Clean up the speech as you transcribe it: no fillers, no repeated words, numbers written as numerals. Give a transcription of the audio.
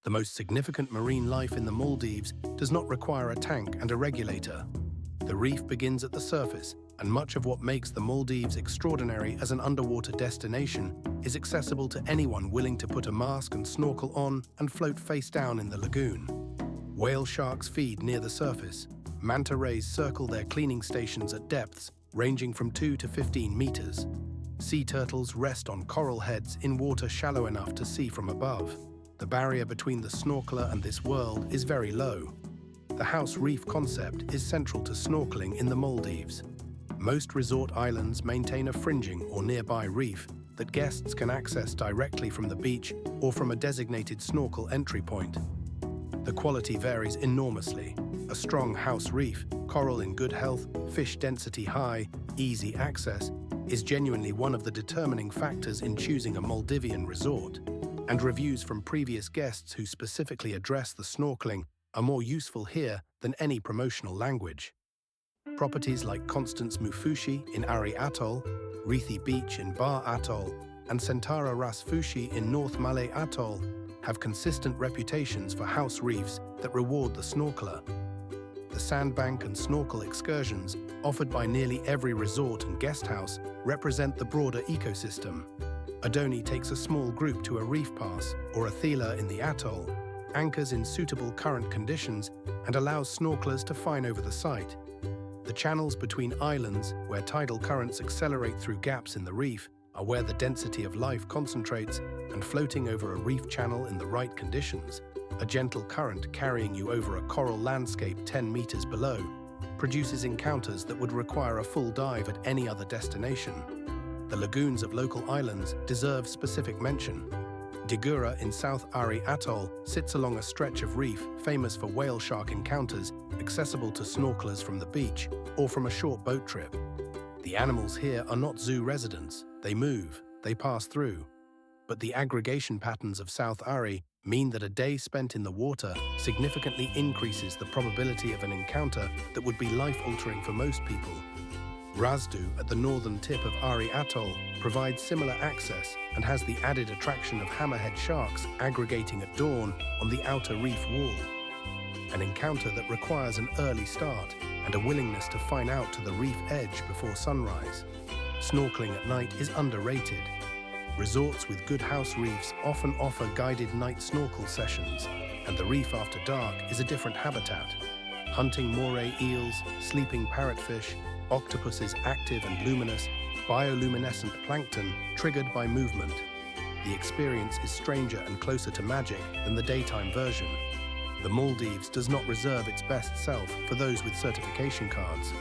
The most significant marine life in the Maldives does not require a tank and a regulator. The reef begins at the surface, and much of what makes the Maldives extraordinary as an underwater destination is accessible to anyone willing to put a mask and snorkel on and float face down in the lagoon. Whale sharks feed near the surface. Manta rays circle their cleaning stations at depths ranging from 2 to 15 meters. Sea turtles rest on coral heads in water shallow enough to see from above. The barrier between the snorkeler and this world is very low. The house reef concept is central to snorkeling in the Maldives. Most resort islands maintain a fringing or nearby reef that guests can access directly from the beach or from a designated snorkel entry point. The quality varies enormously. A strong house reef, coral in good health, fish density high, easy access, is genuinely one of the determining factors in choosing a Maldivian resort. And reviews from previous guests who specifically address the snorkeling are more useful here than any promotional language. Properties like Constance Mufushi in Ari Atoll, Reethi Beach in Bar Atoll, and Sentara Ras Fushi in North Malay Atoll have consistent reputations for house reefs that reward the snorkeler. The sandbank and snorkel excursions offered by nearly every resort and guest house represent the broader ecosystem. Adoni takes a small group to a reef pass, or a thela in the atoll, anchors in suitable current conditions, and allows snorkelers to fine over the site. The channels between islands, where tidal currents accelerate through gaps in the reef, are where the density of life concentrates, and floating over a reef channel in the right conditions, a gentle current carrying you over a coral landscape 10 meters below, produces encounters that would require a full dive at any other destination. The lagoons of local islands deserve specific mention. Digura in South Ari Atoll sits along a stretch of reef famous for whale shark encounters, accessible to snorkelers from the beach or from a short boat trip. The animals here are not zoo residents. They move, they pass through. But the aggregation patterns of South Ari mean that a day spent in the water significantly increases the probability of an encounter that would be life-altering for most people. Razdu, at the northern tip of Ari Atoll, provides similar access and has the added attraction of hammerhead sharks aggregating at dawn on the outer reef wall. An encounter that requires an early start and a willingness to fine out to the reef edge before sunrise. Snorkeling at night is underrated. Resorts with good house reefs often offer guided night snorkel sessions, and the reef after dark is a different habitat. Hunting moray eels, sleeping parrotfish, octopuses active and luminous, bioluminescent plankton triggered by movement. The experience is stranger and closer to magic than the daytime version. The Maldives does not reserve its best self for those with certification cards.